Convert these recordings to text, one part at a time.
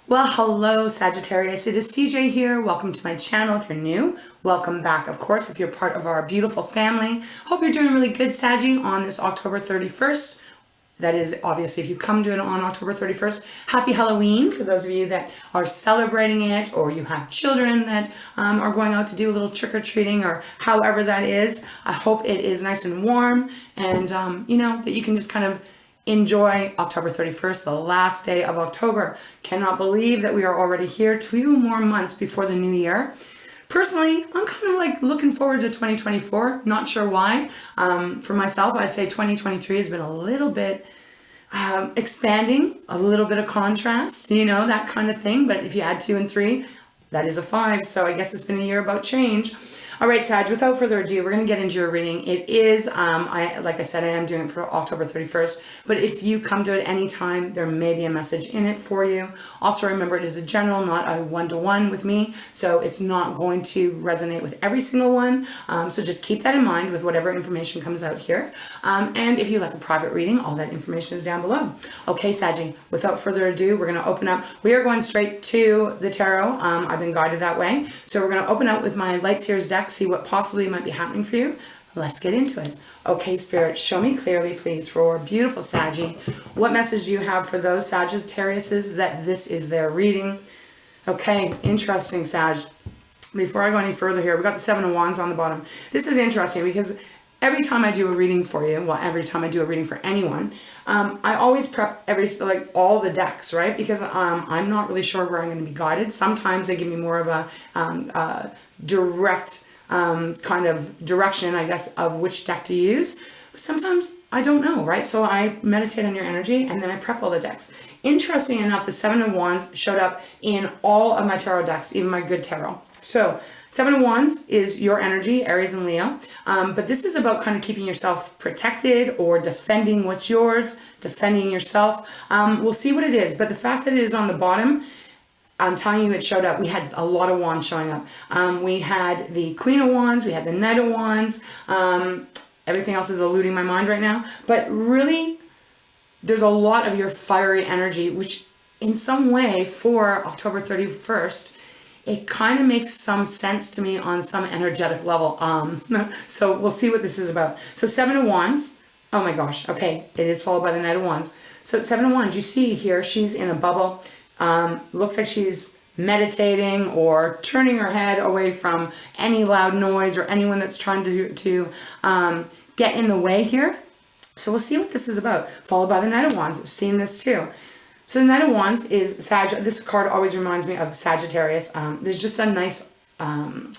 Well, hello Sagittarius, it is CJ here. Welcome to my channel. If you're new, welcome back. Of course, if you're part of our beautiful family, hope you're doing really good, Saggy, on this October 31st. That is, obviously, if you come to it on October 31st, happy Halloween for those of you that are celebrating it, or you have children that are going out to do a little trick-or-treating, or however that is. I hope it is nice and warm, and that you can just kind of enjoy October 31st, the last day of October. Cannot believe that we are already here, 2 more months before the new year. Personally, I'm kind of like looking forward to 2024. Not sure why. For myself, I'd say 2023 has been a little bit expanding, a little bit of contrast, that kind of thing. But if you add 2 and 3, that is a 5. So I guess it's been a year about change. All right, Sag, without further ado, we're going to get into your reading. It is, like I said, I am doing it for October 31st, but if you come to it any time, there may be a message in it for you. Also, remember, it is a general, not a one-to-one with me, so it's not going to resonate with every single one. So just keep that in mind with whatever information comes out here. And if you like a private reading, all that information is down below. Okay, Saggy, without further ado, we're going to open up. We are going straight to the tarot. I've been guided that way. So we're going to open up with my Light Seers deck, see what possibly might be happening for you. Let's get into it. Okay, Spirit, show me clearly, please, for beautiful Saggy. What message do you have for those Sagittariuses that this is their reading? Okay, interesting, Sag. Before I go any further here, we got the 7 of Wands on the bottom. This is interesting because every time I do a reading for you, well, every time I do a reading for anyone, I always prep all the decks, right? Because I'm not really sure where I'm going to be guided. Sometimes they give me more of a direct kind of direction, I guess, of which deck to use. But sometimes I don't know, right? So I meditate on your energy and then I prep all the decks. Interesting enough, the 7 of Wands showed up in all of my tarot decks, even my good tarot. So 7 of Wands is your energy, Aries and Leo. But this is about kind of keeping yourself protected or defending what's yours, defending yourself. We'll see what it is. But the fact that it is on the bottom, I'm telling you, it showed up. We had a lot of wands showing up. We had the Queen of Wands. We had the Knight of Wands. Everything else is eluding my mind right now. But really, there's a lot of your fiery energy, which in some way for October 31st, it kind of makes some sense to me on some energetic level. So we'll see what this is about. So 7 of Wands. Oh my gosh. Okay. It is followed by the Knight of Wands. So 7 of Wands, you see here, she's in a bubble. Looks like she's meditating or turning her head away from any loud noise or anyone that's trying to get in the way here. So we'll see what this is about. Followed by the Knight of Wands. I've seen this too. So the Knight of Wands is this card always reminds me of Sagittarius. There's just a nice kind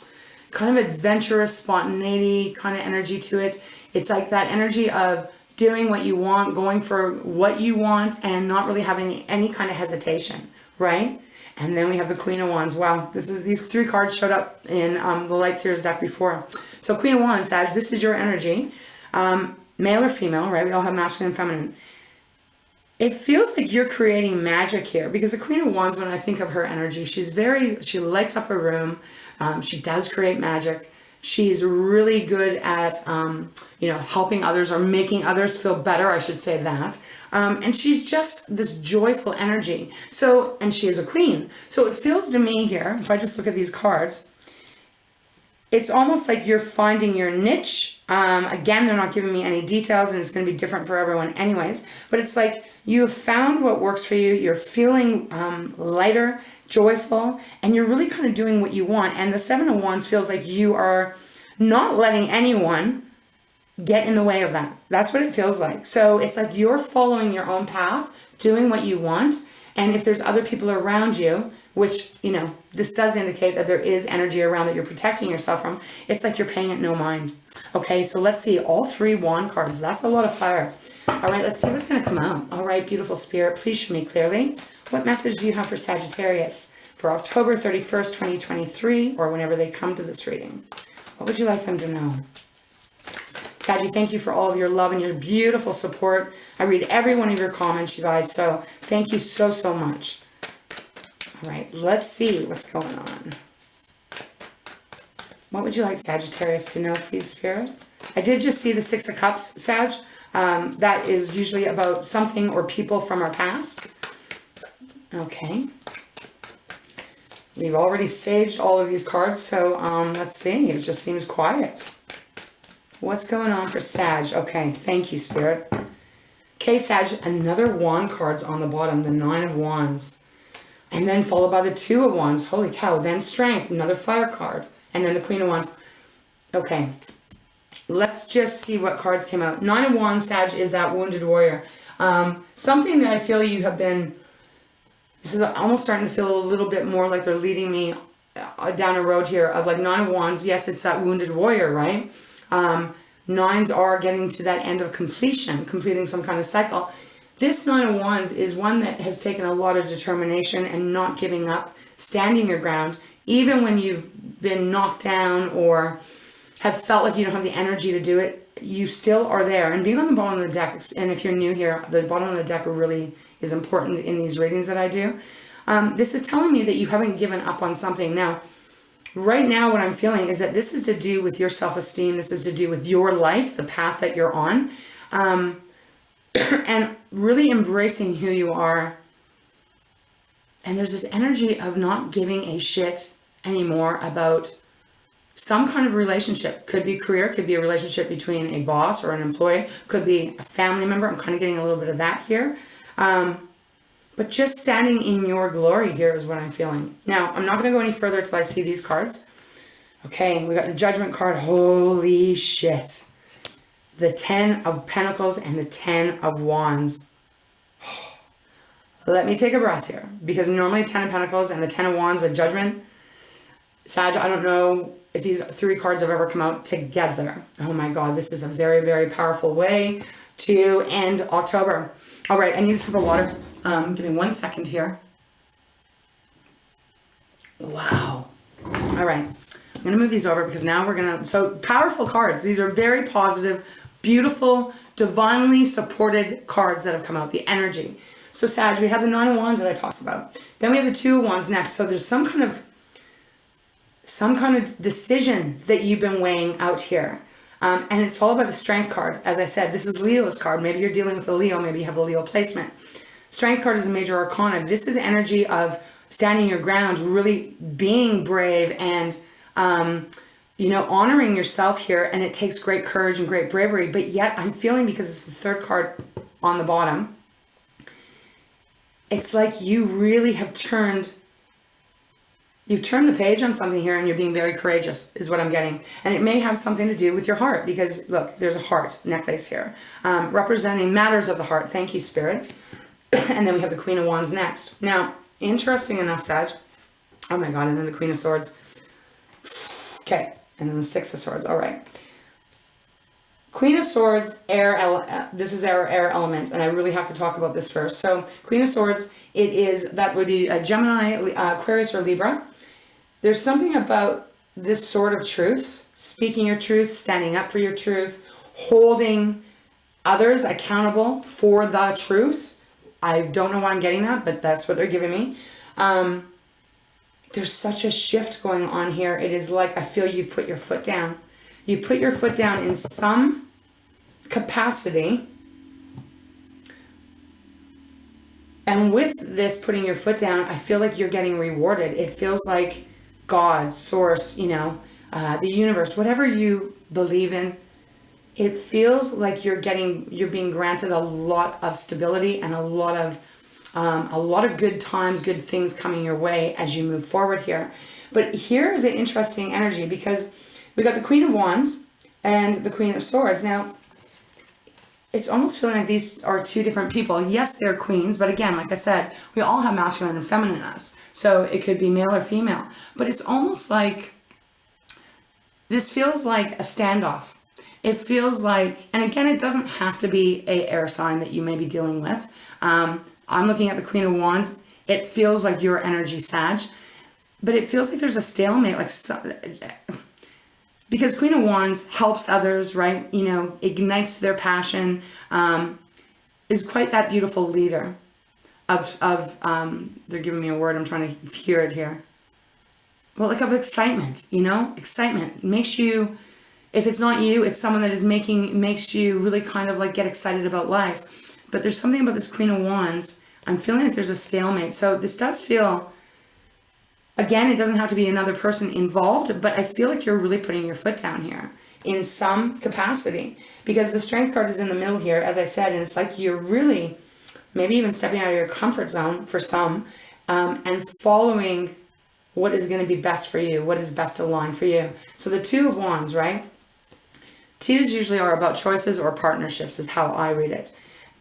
of adventurous spontaneity kind of energy to it. It's like that energy of doing what you want, going for what you want, and not really having any kind of hesitation, right? And then we have the Queen of Wands. Wow, these 3 cards showed up in the Light Seers deck before. So Queen of Wands, Sag, this is your energy. Male or female, right? We all have masculine and feminine. It feels like you're creating magic here because the Queen of Wands, when I think of her energy, she lights up a room. She does create magic. She's really good at, helping others or making others feel better. I should say that. And she's just this joyful energy. So, and she is a queen. So it feels to me here, if I just look at these cards, it's almost like you're finding your niche. Again, they're not giving me any details and it's going to be different for everyone anyways. But it's like you have found what works for you. You're feeling lighter, joyful, and you're really kind of doing what you want. And the 7 of Wands feels like you are not letting anyone get in the way of that. That's what it feels like. So it's like you're following your own path, doing what you want. And if there's other people around you, which, this does indicate that there is energy around that you're protecting yourself from, it's like you're paying it no mind. Okay, so let's see. All 3 wand cards. That's a lot of fire. All right, let's see what's going to come out. All right, beautiful Spirit, please show me clearly. What message do you have for Sagittarius for October 31st, 2023, or whenever they come to this reading? What would you like them to know? Saggy, thank you for all of your love and your beautiful support. I read every one of your comments, you guys, so thank you so, so much. All right, let's see what's going on. What would you like Sagittarius to know, please, Spirit? I did just see the 6 of Cups, Sag. That is usually about something or people from our past. Okay. We've already saged all of these cards, so let's see. It just seems quiet. What's going on for Sag? Okay, thank you, Spirit. Okay, Sag, another wand card's on the bottom, the 9 of Wands. And then followed by the 2 of Wands. Holy cow. Then Strength, another fire card. And then the Queen of Wands. Okay. Let's just see what cards came out. 9 of Wands, Sag, is that wounded warrior. Something that I feel you have been... This is almost starting to feel a little bit more like they're leading me down a road here of like 9 of Wands. Yes, it's that wounded warrior, right? Nines are getting to that end of completion, completing some kind of cycle. This 9 of Wands is one that has taken a lot of determination and not giving up, standing your ground, even when you've been knocked down or have felt like you don't have the energy to do it, you still are there. And being on the bottom of the deck, and if you're new here, the bottom of the deck really is important in these readings that I do. This is telling me that you haven't given up on something. Now, right now, what I'm feeling is that this is to do with your self-esteem. This is to do with your life, the path that you're on. And really embracing who you are. And there's this energy of not giving a shit anymore about some kind of relationship. Could be career, could be a relationship between a boss or an employee, could be a family member. I'm kind of getting a little bit of that here. But just standing in your glory here is what I'm feeling. Now, I'm not going to go any further till I see these cards. Okay, we got the Judgment card. Holy shit. The 10 of Pentacles and the 10 of Wands. Let me take a breath here. Because normally 10 of Pentacles and the 10 of Wands with Judgment. Sag, I don't know if these 3 cards have ever come out together. Oh my God, this is a very, very powerful way to end October. All right, I need a sip of water. Give me 1 second here. Wow. All right. I'm going to move these over because now we're going to... So, powerful cards. These are very positive, beautiful, divinely supported cards that have come out. The energy. So, Sag, we have the 9 of Wands that I talked about. Then we have the 2 of Wands next. So, there's some kind of decision that you've been weighing out here. And it's followed by the Strength card. As I said, this is Leo's card. Maybe you're dealing with a Leo. Maybe you have a Leo placement. Strength card is a major arcana. This is energy of standing your ground, really being brave and, honoring yourself here. And it takes great courage and great bravery. But yet I'm feeling, because it's the 3rd card on the bottom, it's like you really have You've turned the page on something here and you're being very courageous is what I'm getting. And it may have something to do with your heart because, look, there's a heart necklace here representing matters of the heart. Thank you, Spirit. And then we have the Queen of Wands next. Now, interesting enough, Sag. Oh my God, and then the Queen of Swords. Okay, and then the 6 of Swords. All right. Queen of Swords, this is our air element, and I really have to talk about this first. So, Queen of Swords, that would be a Gemini, Aquarius, or Libra. There's something about this sort of truth, speaking your truth, standing up for your truth, holding others accountable for the truth. I don't know why I'm getting that, but that's what they're giving me. There's such a shift going on here. It is like I feel you've put your foot down. You've put your foot down in some capacity. And with this putting your foot down, I feel like you're getting rewarded. It feels like God, source, the universe, whatever you believe in, it feels like you're being granted a lot of stability and a lot of good times, good things coming your way as you move forward here. But here is an interesting energy because we got the Queen of Wands and the Queen of Swords. Now, it's almost feeling like these are 2 different people. Yes, they're queens, but again, like I said, we all have masculine and feminine in us. So it could be male or female. But it's almost like, this feels like a standoff. It feels like, and again, it doesn't have to be an air sign that you may be dealing with. I'm looking at the Queen of Wands. It feels like your energy, Sag. But it feels like there's a stalemate, because Queen of Wands helps others, right? Ignites their passion, is quite that beautiful leader they're giving me a word, I'm trying to hear it here. Well, like of excitement, excitement makes you, if it's not you, it's someone that makes you really kind of like get excited about life. But there's something about this Queen of Wands. I'm feeling like there's a stalemate. So this does feel Again, it doesn't have to be another person involved, but I feel like you're really putting your foot down here in some capacity, because the Strength card is in the middle here, as I said, and it's like you're really maybe even stepping out of your comfort zone for some, and following what is going to be best for you, what is best aligned for you. So the Two of Wands, right? Twos usually are about choices or partnerships, is how I read it.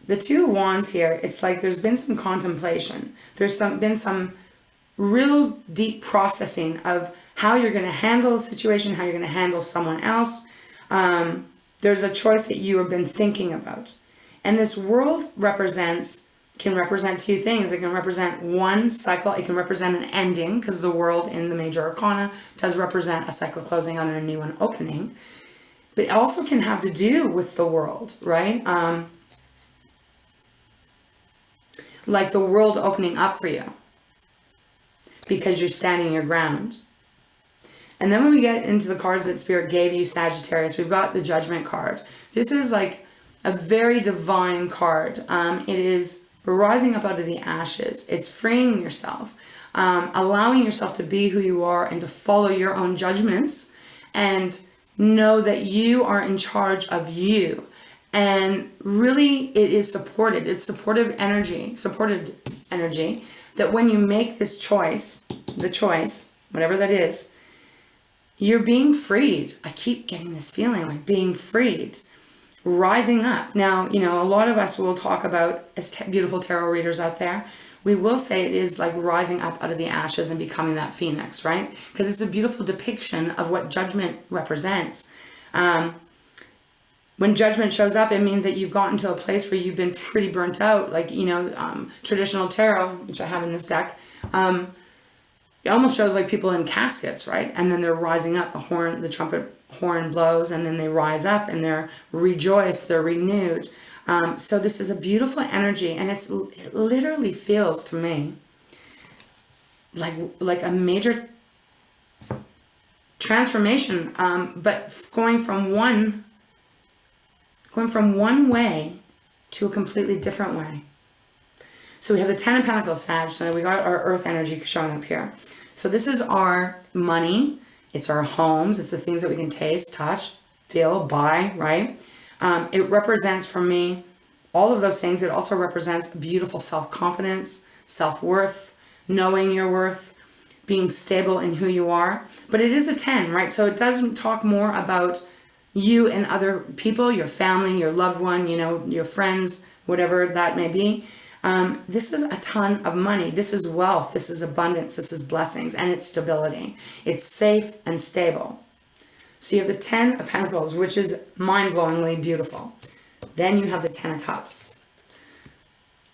The Two of Wands here, it's like there's been some contemplation. There's been some real deep processing of how you're going to handle a situation, how you're going to handle someone else. There's a choice that you have been thinking about. And this world can represent two things. It can represent one cycle. It can represent an ending, because the world in the major arcana does represent a cycle closing on and a new one opening. But it also can have to do with the world, right? Like the world opening up for you because you're standing your ground. And then when we get into the cards that Spirit gave you, Sagittarius, we've got the Judgment card. This is like a very divine card. It is rising up out of the ashes. It's freeing yourself, allowing yourself to be who you are and to follow your own judgments and know that you are in charge of you. And really it is supported. It's supported energy that when you make this choice, the choice, whatever that is, you're being freed. I keep getting this feeling like being freed, rising up. Now, a lot of us will talk about, as beautiful tarot readers out there, we will say it is like rising up out of the ashes and becoming that phoenix, right? Because it's a beautiful depiction of what judgment represents. When judgment shows up, it means that you've gotten to a place where you've been pretty burnt out. Like, traditional tarot, which I have in this deck, it almost shows like people in caskets, right? And then they're rising up, the trumpet horn blows, and then they rise up and they're rejoiced, they're renewed. So this is a beautiful energy, and it literally feels to me like a major transformation, but going from one way to a completely different way. So we have the Ten of Pentacles, Sag. So we got our earth energy showing up here. So this is our money. It's our homes. It's the things that we can taste, touch, feel, buy, right? It represents for me all of those things. It also represents beautiful self-confidence, self-worth, knowing your worth, being stable in who you are. But it is a 10, right? So it doesn't talk more about you and other people, your family, your loved one, your friends, whatever that may be. This is a ton of money. This is wealth. This is abundance. This is blessings, and it's stability. It's safe and stable. So you have the 10 of Pentacles, which is mind-blowingly beautiful. Then you have the 10 of Cups.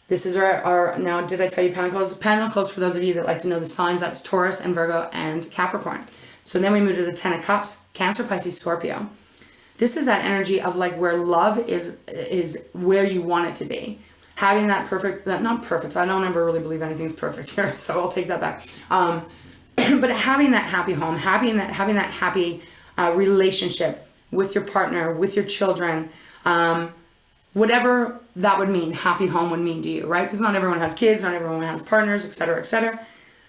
This is our now, did I tell you Pentacles? Pentacles, for those of you that like to know the signs, that's Taurus and Virgo and Capricorn. So then we move to the 10 of Cups, Cancer, Pisces, Scorpio. This is that energy of like where love is where you want it to be. Having that perfect, not perfect, I don't ever really believe anything's perfect here, so I'll take that back. But having that happy home, having that happy relationship with your partner, with your children, whatever that would mean, happy home would mean to you, right? Because not everyone has kids, not everyone has partners, etc., etc.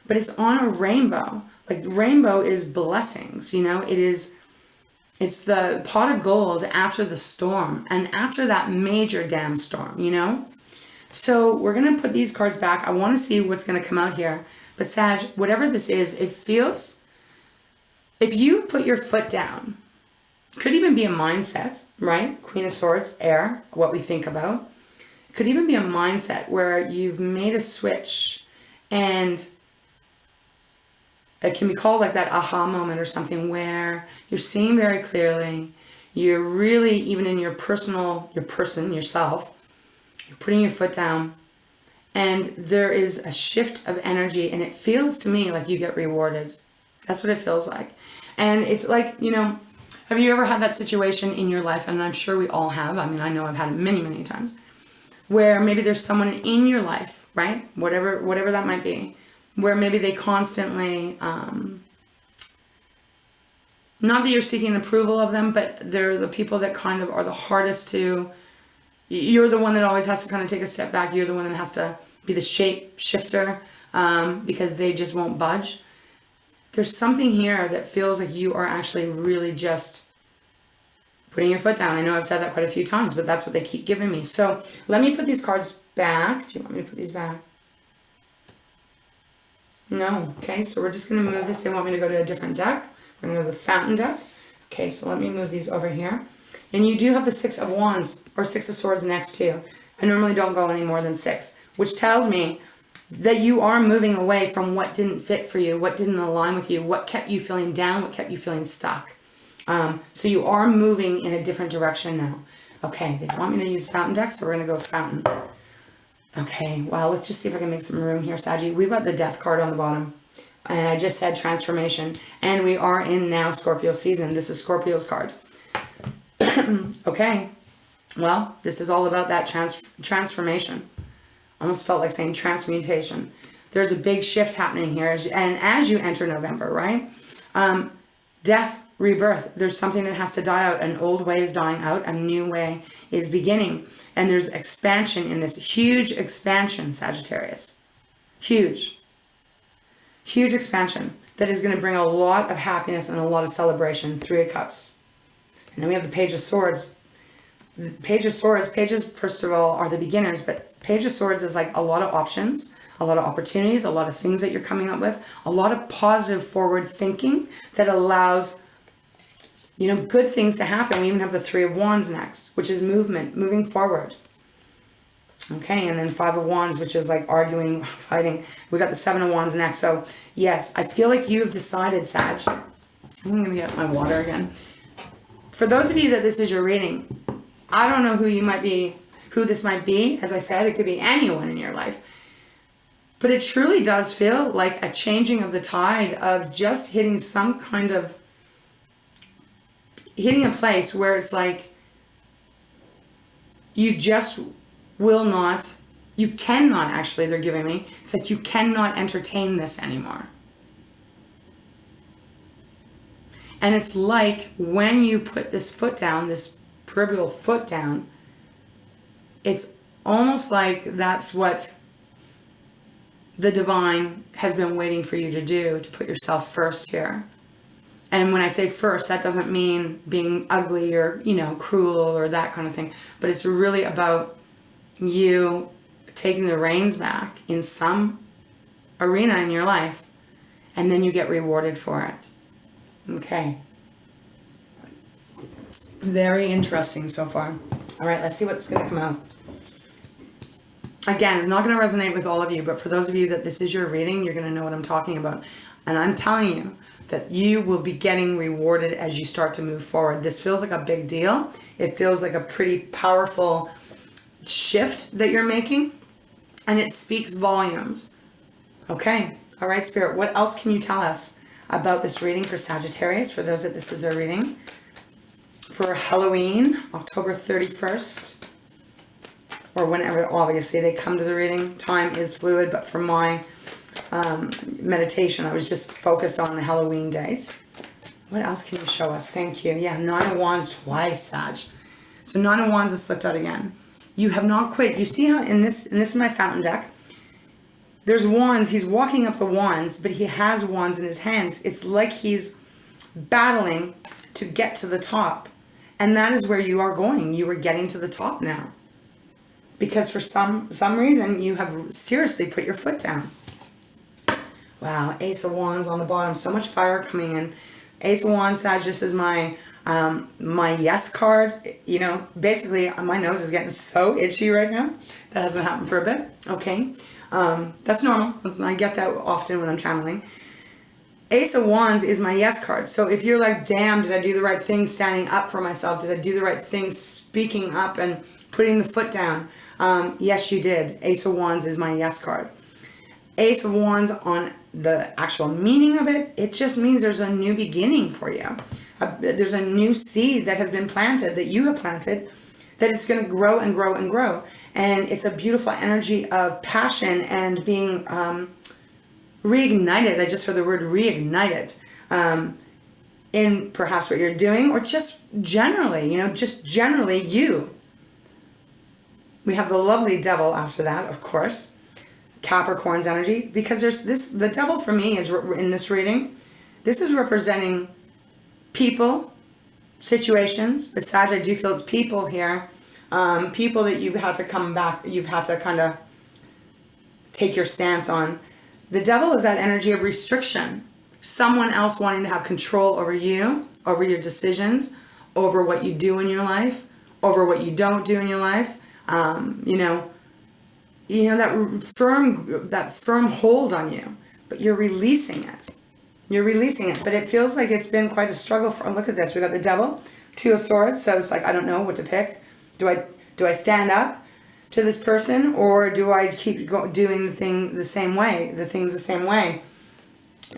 But it's on a rainbow. Like rainbow is blessings, it's the pot of gold after the storm and after that major damn storm, So we're going to put these cards back. I want to see what's going to come out here. But Sag, whatever this is, it feels, if you put your foot down, could even be a mindset, right? Queen of Swords, air, what we think about. Could even be a mindset where you've made a switch, and it can be called like that aha moment or something, where you're seeing very clearly, you're really, even in your yourself, you're putting your foot down, and there is a shift of energy, and it feels to me like you get rewarded. That's what it feels like. And it's like, have you ever had that situation in your life? And I'm sure we all have. I mean, I know I've had it many, many times, where maybe there's someone in your life, right? Whatever that might be, where maybe they constantly, not that you're seeking approval of them, but they're the people that kind of are the hardest to, you're the one that always has to kind of take a step back. You're the one that has to be the shape shifter, because they just won't budge. there's something here that feels like you are actually really just putting your foot down. I know I've said that quite a few times, but that's what they keep giving me. So let me put these cards back. Do you want me to put these back? No. Okay, so we're just going to move this. They want me to go to a different deck. We're going to go to the Fountain deck. Okay, so let me move these over here. And you do have the Six of Wands or Six of Swords next to you. I normally don't go any more than 6, which tells me that you are moving away from what didn't fit for you, what didn't align with you, what kept you feeling down, what kept you feeling stuck. So you are moving in a different direction now. Okay, they want me to use Fountain deck, so we're going to go Fountain. Okay, well, let's just see if I can make some room here, Saggy. We've got the Death card on the bottom. And I just said transformation. And we are in now Scorpio season. This is Scorpio's card. Okay, well, this is all about that transformation. Almost felt like saying transmutation. There's a big shift happening here. As you enter November, right? Death, rebirth. There's something that has to die out. An old way is dying out. A new way is beginning. And there's expansion in this. Huge expansion, Sagittarius. Huge. Huge expansion that is going to bring a lot of happiness and a lot of celebration. 3 of Cups. And then we have the Page of Swords. The Page of Swords, pages, first of all, are the beginners, but Page of Swords is like a lot of options, a lot of opportunities, a lot of things that you're coming up with, a lot of positive forward thinking that allows, you know, good things to happen. We even have the 3 of Wands next, which is movement, moving forward. Okay, and then 5 of Wands, which is like arguing, fighting. We got the 7 of Wands next. So yes, I feel like you have decided, Sag. I'm going to get my water again. For those of you that this is your reading, I don't know who this might be. As I said, it could be anyone in your life. But it truly does feel like a changing of the tide of just hitting some kind of, hitting a place where it's like, you just will not, you cannot actually, they're giving me, it's like you cannot entertain this anymore. And it's like when you put this foot down, this proverbial foot down, it's almost like that's what the divine has been waiting for you to do, to put yourself first here. And when I say first, that doesn't mean being ugly or, you know, cruel or that kind of thing. But it's really about you taking the reins back in some arena in your life, and then you get rewarded for it. Okay. Very interesting so far. All right, let's see what's going to come out. Again, it's not going to resonate with all of you, but for those of you that this is your reading, you're going to know what I'm talking about. And I'm telling you that you will be getting rewarded as you start to move forward. This feels like a big deal. It feels like a pretty powerful shift that you're making, and it speaks volumes. Okay. All right, Spirit, what else can you tell us about this reading for Sagittarius, for those that this is their reading? For Halloween, October 31st, or whenever, obviously, they come to the reading. Time is fluid, but for my meditation, I was just focused on the Halloween date. What else can you show us? Thank you. Yeah, 9 of Wands twice, Sag. So 9 of Wands has slipped out again. You have not quit. You see how in this is my Fountain deck. There's wands. He's walking up the wands, but he has wands in his hands. It's like he's battling to get to the top. And that is where you are going. You are getting to the top now. Because for some reason, you have seriously put your foot down. Wow, Ace of Wands on the bottom. So much fire coming in. Ace of Wands, Sag, this is my yes card. You know, basically, my nose is getting so itchy right now. That hasn't happened for a bit. Okay. That's normal. I get that often when I'm channeling. Ace of Wands is my yes card. So if you're like, damn, did I do the right thing standing up for myself? Did I do the right thing speaking up and putting the foot down? Yes, you did. Ace of Wands is my yes card. Ace of Wands, on the actual meaning of it, it just means there's a new beginning for you. There's a new seed that has been planted, that you have planted, that it's going to grow and grow and grow. And it's a beautiful energy of passion and being reignited. I just heard the word reignited in perhaps what you're doing, or just generally, you know, just generally you. We have the lovely Devil after that, of course. Capricorn's energy, because there's this, the Devil for me is in this reading This is representing people, situations, but Sag, I do feel it's people here. People that you've had to come back, you've had to kind of take your stance on. The Devil is that energy of restriction. Someone else wanting to have control over you, over your decisions, over what you do in your life, over what you don't do in your life. That firm hold on you, but you're releasing it. You're releasing it, but it feels like it's been quite a struggle. Look at this. We got the Devil, Two of Swords. So it's like, I don't know what to pick. Do I stand up to this person, or do I keep doing the things the same way?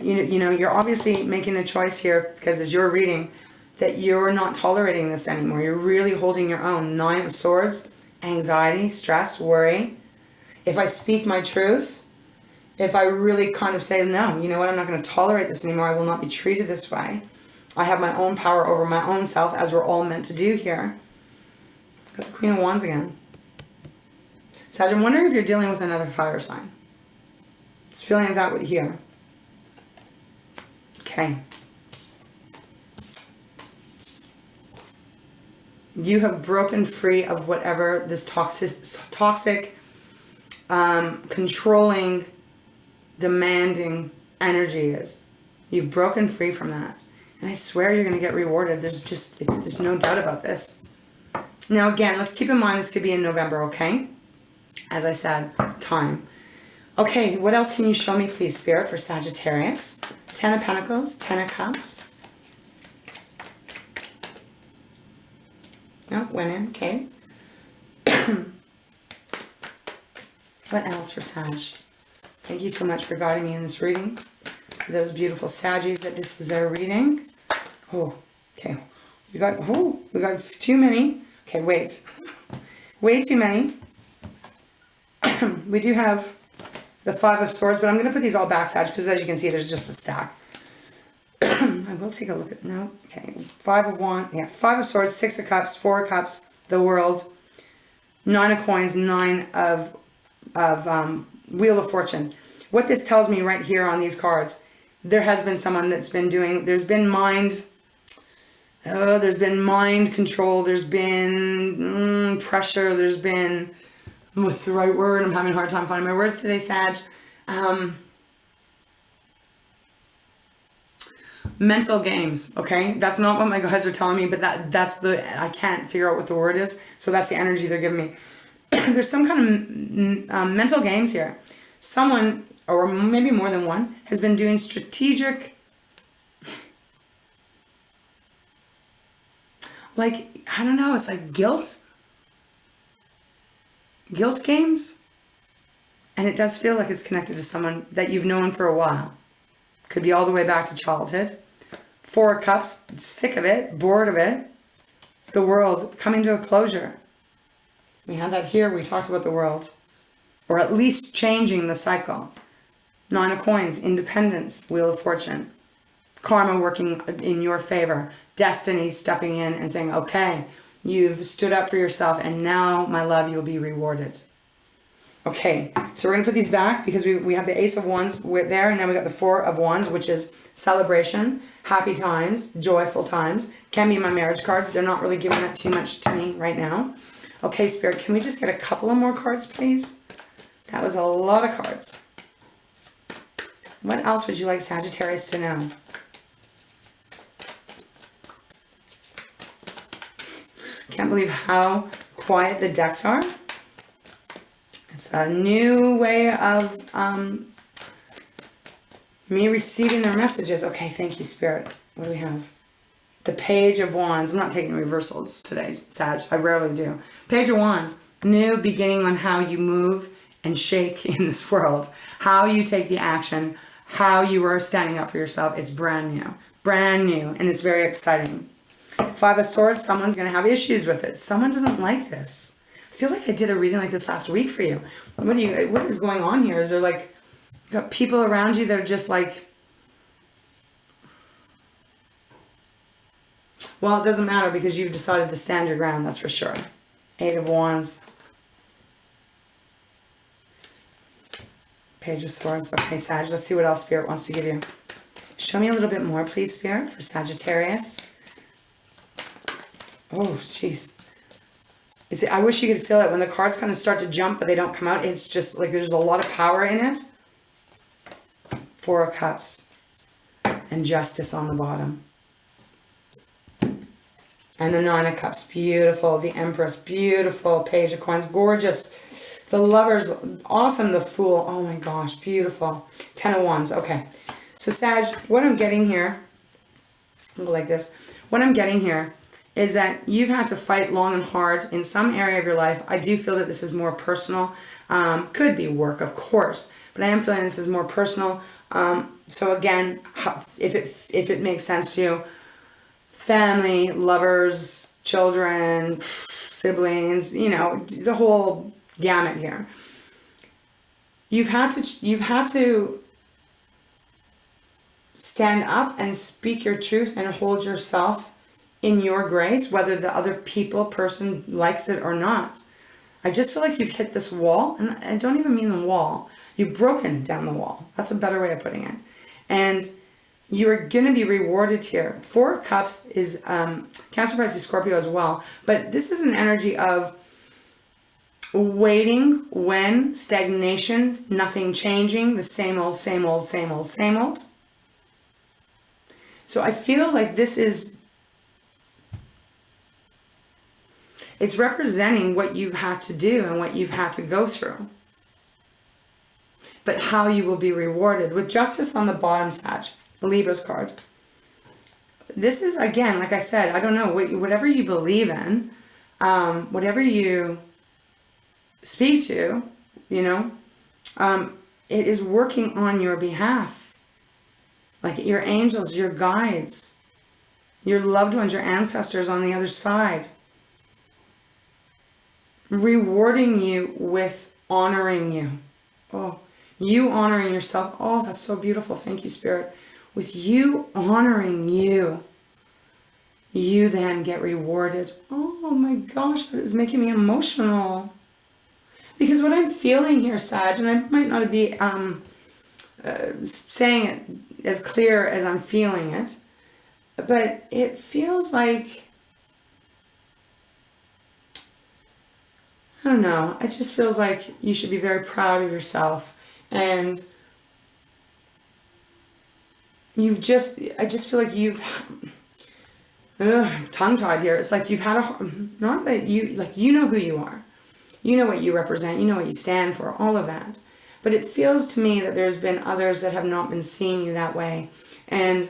You know, you're obviously making a choice here, because as you're reading, that you're not tolerating this anymore. You're really holding your own. Nine of Swords, anxiety, stress, worry. If I speak my truth, if I really kind of say, no, you know what, I'm not going to tolerate this anymore. I will not be treated this way. I have my own power over my own self, as we're all meant to do here. Got the Queen of Wands again. Sag, I'm wondering if you're dealing with another fire sign. It's feeling like that here. Okay. You have broken free of whatever this toxic, controlling, demanding energy is. You've broken free from that. And I swear you're going to get rewarded. There's no doubt about this. Now again, let's keep in mind this could be in November, okay? As I said, time. Okay, what else can you show me, please, Spirit, for Sagittarius? Ten of Pentacles, Ten of Cups. No, went in, okay. What else for Sag? Thank you so much for guiding me in this reading. For those beautiful Saggies that this is their reading. Oh, okay. We got too many. Okay, wait. Way too many. We do have the Five of Swords, but I'm going to put these all back, Sag, because as you can see, there's just a stack. I will take a look at, no, okay. Five of Wands, yeah, Five of Swords, Six of Cups, Four of Cups, the World, Nine of Coins, Nine of Wheel of Fortune. What this tells me right here on these cards, there has been someone that's been doing, there's been mind control, there's been pressure, there's been, what's the right word? I'm having a hard time finding my words today, Sag. Mental games, okay? That's not what my guides are telling me, but that's I can't figure out what the word is, so that's the energy they're giving me. There's some kind of mental games here. Someone, or maybe more than one, has been doing strategic, like, I don't know, it's like guilt games. And it does feel like it's connected to someone that you've known for a while. Could be all the way back to childhood. Four of Cups, sick of it, bored of it. The World, coming to a closure. We had that here, we talked about the World. Or at least changing the cycle. Nine of Coins, independence, Wheel of Fortune. Karma working in your favor. Destiny stepping in and saying, okay, you've stood up for yourself and now, my love, you'll be rewarded. Okay, so we're going to put these back because we have the Ace of Wands there, and now we got the Four of Wands, which is celebration, happy times, joyful times. Can be my marriage card. They're not really giving it too much to me right now. Okay, Spirit, can we just get a couple of more cards, please? That was a lot of cards. What else would you like Sagittarius to know? Can't believe how quiet the decks are. It's a new way of me receiving their messages. Okay, thank you, Spirit. What do we have? The Page of Wands. I'm not taking reversals today, Sag. I rarely do. Page of Wands. New beginning on how you move and shake in this world. How you take the action. How you are standing up for yourself. It's brand new. Brand new. And it's very exciting. Five of Swords. Someone's going to have issues with it. Someone doesn't like this. I feel like I did a reading like this last week for you. What is going on here? Is there like, you got people around you that are just like, well, it doesn't matter because you've decided to stand your ground, that's for sure. Eight of Wands. Page of Swords. Okay, Sag, let's see what else Spirit wants to give you. Show me a little bit more, please, Spirit, for Sagittarius. Oh, jeez. I wish you could feel it when the cards kind of start to jump, but they don't come out. It's just like there's a lot of power in it. Four of Cups. And Justice on the bottom. And the Nine of Cups. Beautiful. The Empress. Beautiful. Page of Coins. Gorgeous. The Lovers. Awesome. The Fool. Oh my gosh. Beautiful. Ten of Wands. Okay. So Sag, what I'm getting here, I'll go like this. What I'm getting here is that you've had to fight long and hard in some area of your life. I do feel that this is more personal. Could be work, of course, but I am feeling this is more personal. So again, if it makes sense to you, family, lovers, children, siblings, you know, the whole gamut here. You've had to stand up and speak your truth and hold yourself in your grace, whether the other person likes it or not. I just feel like you've hit this wall, and I don't even mean the wall. You've broken down the wall. That's a better way of putting it. And you're going to be rewarded here. Four of Cups is Cancer, Pisces, Scorpio as well. But this is an energy of waiting, when, stagnation, nothing changing, the same old, same old, same old, same old. So I feel like this is, it's representing what you've had to do and what you've had to go through. But how you will be rewarded. With Justice on the bottom, Sag, the Libra's card. This is, again, like I said, I don't know, whatever you believe in, whatever you speak to, you know, it is working on your behalf. Like your angels, your guides, your loved ones, your ancestors on the other side. Rewarding you with honoring you. Oh, you honoring yourself. Oh, that's so beautiful. Thank you, Spirit. With you honoring you, you then get rewarded. Oh my gosh, that is making me emotional. Because what I'm feeling here, Sag, and I might not be saying it as clear as I'm feeling it, but it feels like, I don't know, it just feels like you should be very proud of yourself. And I just feel like you've, tongue-tied here. It's like you've had not that you, like, you know who you are. You know what you represent. You know what you stand for. All of that. But it feels to me that there's been others that have not been seeing you that way. And,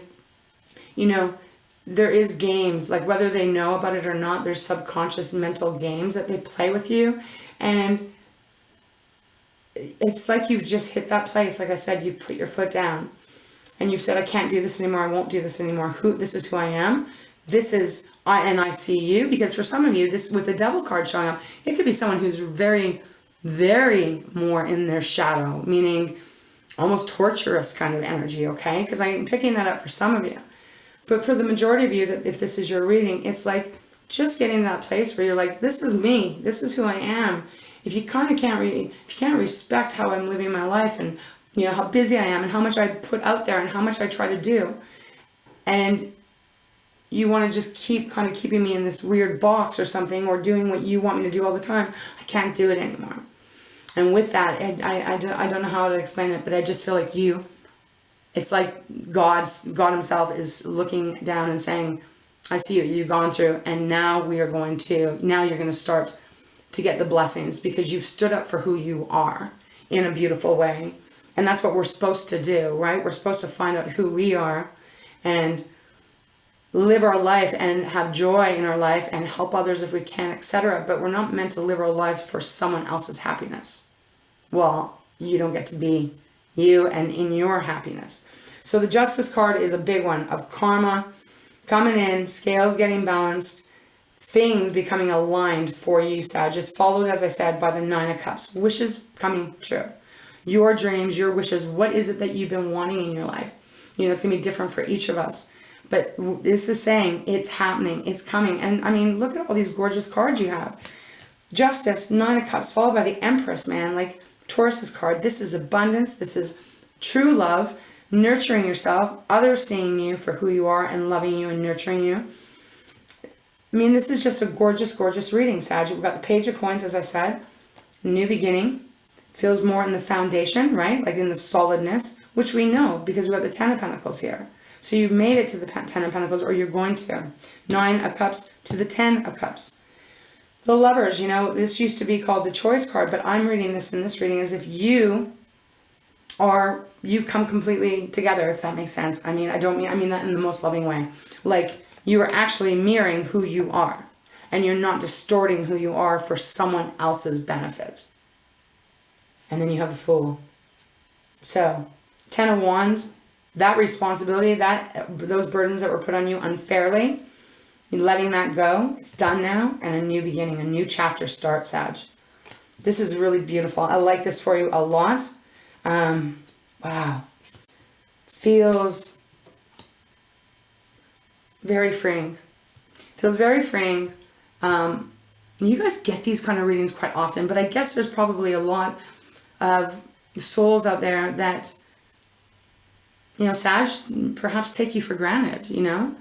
you know, there is games, like whether they know about it or not, there's subconscious mental games that they play with you. And it's like you've just hit that place. Like I said, you've put your foot down and you've said, I can't do this anymore. I won't do this anymore. This is who I am. This is, and I see you. Because for some of you, this, with the Devil card showing up, it could be someone who's very, very more in their shadow, meaning almost torturous kind of energy, okay? Because I'm picking that up for some of you. But for the majority of you, that if this is your reading, it's like just getting to that place where you're like, this is me. This is who I am. If you kind of can't, if you can't respect how I'm living my life and, you know, how busy I am and how much I put out there and how much I try to do, and you want to just keep kind of keeping me in this weird box or something, or doing what you want me to do all the time, I can't do it anymore. And with that, I don't know how to explain it, but I just feel like it's like God himself is looking down and saying, I see what you've gone through, and now you're going to start to get the blessings because you've stood up for who you are in a beautiful way. And that's what we're supposed to do, right? We're supposed to find out who we are and live our life and have joy in our life and help others if we can, etc. But we're not meant to live our life for someone else's happiness. Well, you don't get to be you and in your happiness. So the Justice card is a big one of karma coming in, scales getting balanced, things becoming aligned for you, Sag. Just followed, as I said, by the Nine of Cups. Wishes coming true. Your dreams, your wishes. What is it that you've been wanting in your life? You know, it's going to be different for each of us. But this is saying it's happening. It's coming. And, I mean, look at all these gorgeous cards you have. Justice, Nine of Cups, followed by the Empress, man. Like Taurus's card. This is abundance. This is true love. nurturing yourself, others seeing you for who you are and loving you and nurturing you. I mean, this is just a gorgeous, gorgeous reading, Sag. We've got the Page of Coins, as I said. New beginning. Feels more in the foundation, right? Like in the solidness, which we know because we've got the Ten of Pentacles here. So you've made it to the Ten of Pentacles, or you're going to. 9 of Cups to the 10 of Cups. The Lovers, you know, this used to be called the Choice card, but I'm reading this in this reading as if you've come completely together, if that makes sense. I mean, I mean that in the most loving way. Like, you are actually mirroring who you are, and you're not distorting who you are for someone else's benefit. And then you have the Fool. So, 10 of Wands, that responsibility, those burdens that were put on you unfairly, you're letting that go. It's done now, and a new beginning, a new chapter starts, Sag. This is really beautiful. I like this for you a lot. Wow. Feels very freeing. Feels very freeing. You guys get these kind of readings quite often, but I guess there's probably a lot of souls out there that, you know, Sag, perhaps take you for granted, you know?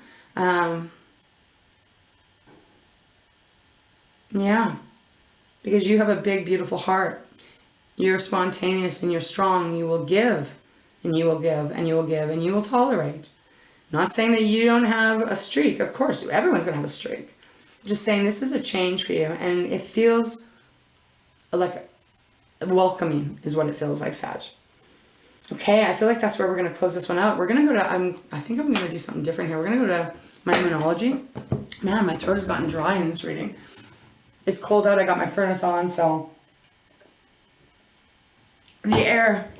Yeah. Because you have a big, beautiful heart. You're spontaneous and you're strong. You will give, and you will give, and you will give, and you will tolerate. Not saying that you don't have a streak. Of course, everyone's going to have a streak. Just saying this is a change for you, and it feels like welcoming is what it feels like, Sag. Okay, I feel like that's where we're going to close this one out. We're going to go to, I think I'm going to do something different here. We're going to go to my Moonology. Man, my throat has gotten dry in this reading. It's cold out. I got my furnace on, so the air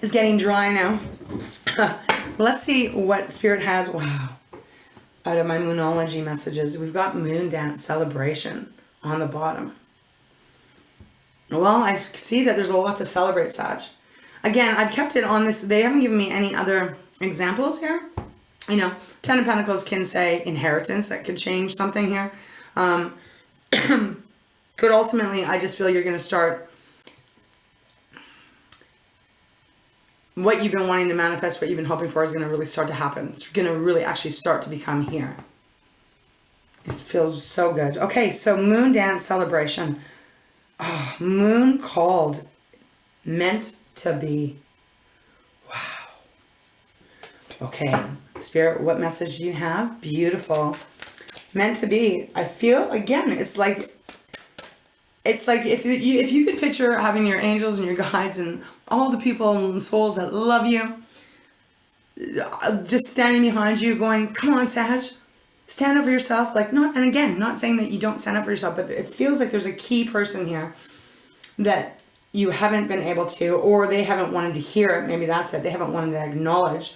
is getting dry now. Let's see what Spirit has. Wow. Out of my Moonology messages, we've got Moon Dance Celebration on the bottom. Well, I see that there's a lot to celebrate, Sag. Again, I've kept it on this. They haven't given me any other examples here. You know, 10 of Pentacles can say inheritance. That could change something here. But ultimately, I just feel you're going to start what you've been wanting to manifest, what you've been hoping for is going to really start to happen. It's going to really actually start to become here. It feels so good. Okay, so Moon Dance Celebration. Oh, Moon called. Meant to be. Wow. Okay, Spirit, what message do you have? Beautiful. Meant to be. I feel, again, it's like if you could picture having your angels and your guides and all the people and souls that love you just standing behind you going, come on, Sag, stand up for yourself. Like, not, and again, not saying that you don't stand up for yourself, but it feels like there's a key person here that you haven't been able to, or they haven't wanted to hear it. Maybe that's it. They haven't wanted to acknowledge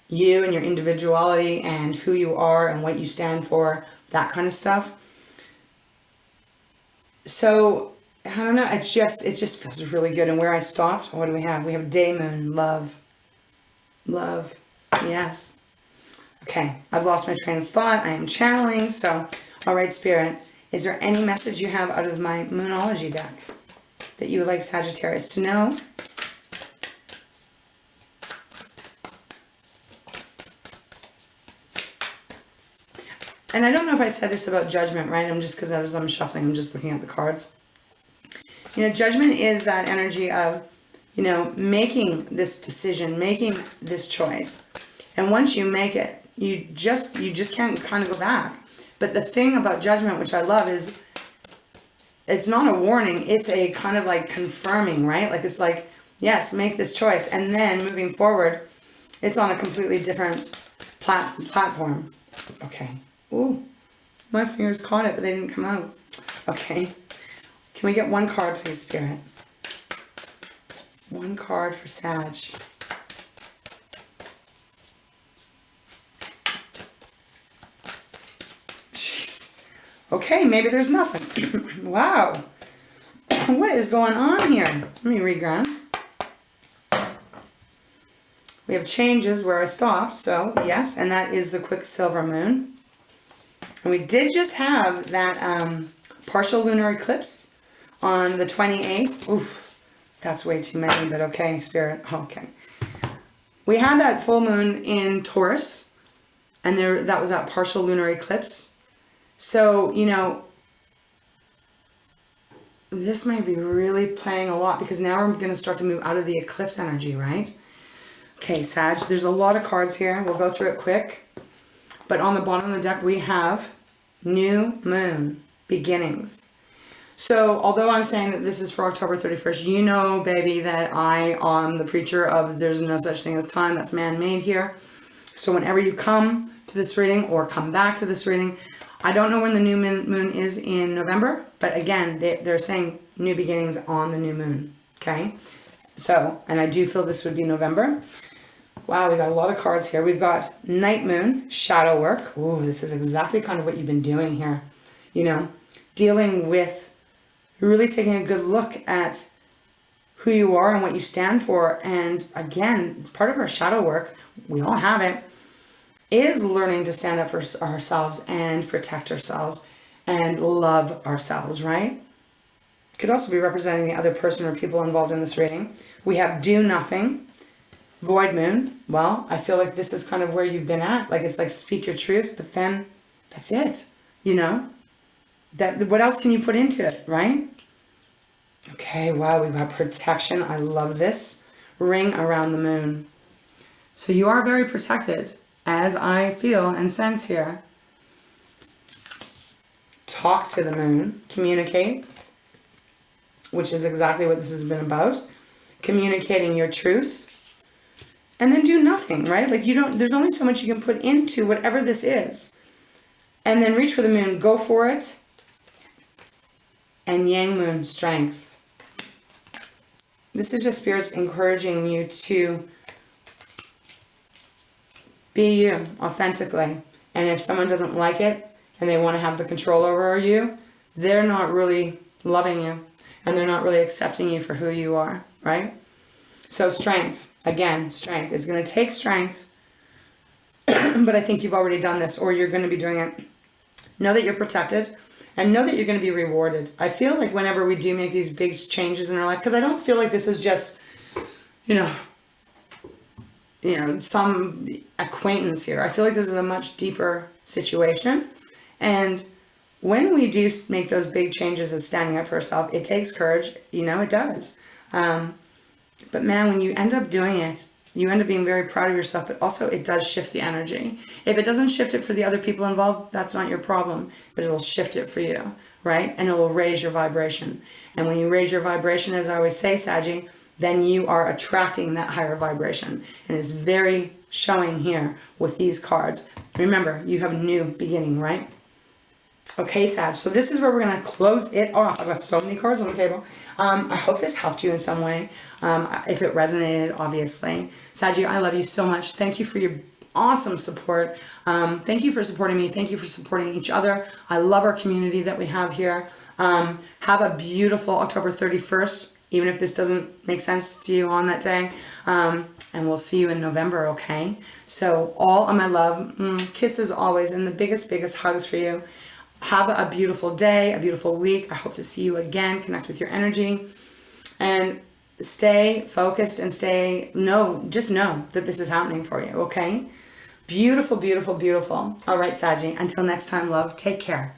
you and your individuality and who you are and what you stand for, that kind of stuff. So, I don't know. It just feels really good. And where I stopped, what do we have? We have Day Moon, love. Love. Yes. Okay. I've lost my train of thought. I am channeling. So, all right, Spirit. Is there any message you have out of my Moonology deck that you would like Sagittarius to know? And I don't know if I said this about Judgment, right? Because as I'm shuffling, I'm just looking at the cards. You know, Judgment is that energy of, you know, making this decision, making this choice. And once you make it, you just can't kind of go back. But the thing about Judgment, which I love, is it's not a warning. It's a kind of like confirming, right? Like, it's like, yes, make this choice. And then moving forward, it's on a completely different platform. Okay. Ooh, my fingers caught it, but they didn't come out. Okay. Can we get one card, please, Spirit? One card for Sag. Jeez. Okay, maybe there's nothing. Wow. What is going on here? Let me reground. We have changes where I stopped, so yes, and that is the Quicksilver Moon. And we did just have that partial lunar eclipse on the 28th. Oof, that's way too many, but okay, Spirit. Okay. We had that full moon in Taurus, and that was that partial lunar eclipse. So, you know, this might be really playing a lot, because now we're going to start to move out of the eclipse energy, right? Okay, Sag, there's a lot of cards here. We'll go through it quick. But on the bottom of the deck, we have new moon, beginnings. So, although I'm saying that this is for October 31st, you know, baby, that I am the preacher of there's no such thing as time. That's man-made here. So whenever you come to this reading or come back to this reading, I don't know when the new moon is in November, but again, they're saying new beginnings on the new moon, okay? So, and I do feel this would be November. Wow, we got a lot of cards here. We've got night moon, shadow work. Ooh, this is exactly kind of what you've been doing here. You know, dealing with, really taking a good look at who you are and what you stand for. And again, part of our shadow work, we all have it, is learning to stand up for ourselves and protect ourselves and love ourselves, right? Could also be representing the other person or people involved in this reading. We have do nothing, void moon. Well, I feel like this is kind of where you've been at. Like, it's like speak your truth, but then that's it, you know? What else can you put into it, right? Okay, wow, we've got protection. I love this. Ring around the moon. So you are very protected, as I feel and sense here. Talk to the moon. Communicate, which is exactly what this has been about. Communicating your truth. And then do nothing, right? Like, there's only so much you can put into whatever this is. And then reach for the moon. Go for it. And yang moon, strength. This is just spirits encouraging you to be you authentically. And if someone doesn't like it and they want to have the control over you, they're not really loving you and they're not really accepting you for who you are, right? So strength, again, strength. It's going to take strength, but I think you've already done this, or you're going to be doing it. Know that you're protected. And know that you're going to be rewarded. I feel like whenever we do make these big changes in our life, because I don't feel like this is just, you know, some acquaintance here. I feel like this is a much deeper situation. And when we do make those big changes as standing up for ourselves, it takes courage. You know, it does. But man, when you end up doing it, you end up being very proud of yourself, but also it does shift the energy. If it doesn't shift it for the other people involved, that's not your problem, but it'll shift it for you, right? And it will raise your vibration. And when you raise your vibration, as I always say, Saggy, then you are attracting that higher vibration. And it's very showing here with these cards. Remember, you have a new beginning, right? Okay, Sag, so this is where we're going to close it off. I've got so many cards on the table. I hope this helped you in some way. If it resonated, obviously. Saggy, I love you so much. Thank you for your awesome support. Thank you for supporting me. Thank you for supporting each other. I love our community that we have here. Have a beautiful October 31st, even if this doesn't make sense to you on that day. And we'll see you in November, okay? So all of my love, kisses always, and the biggest hugs for you. Have a beautiful day, a beautiful week. I hope to see you again. Connect with your energy. And stay focused and just know that this is happening for you, okay? Beautiful, beautiful, beautiful. All right, Saggy. Until next time, love. Take care.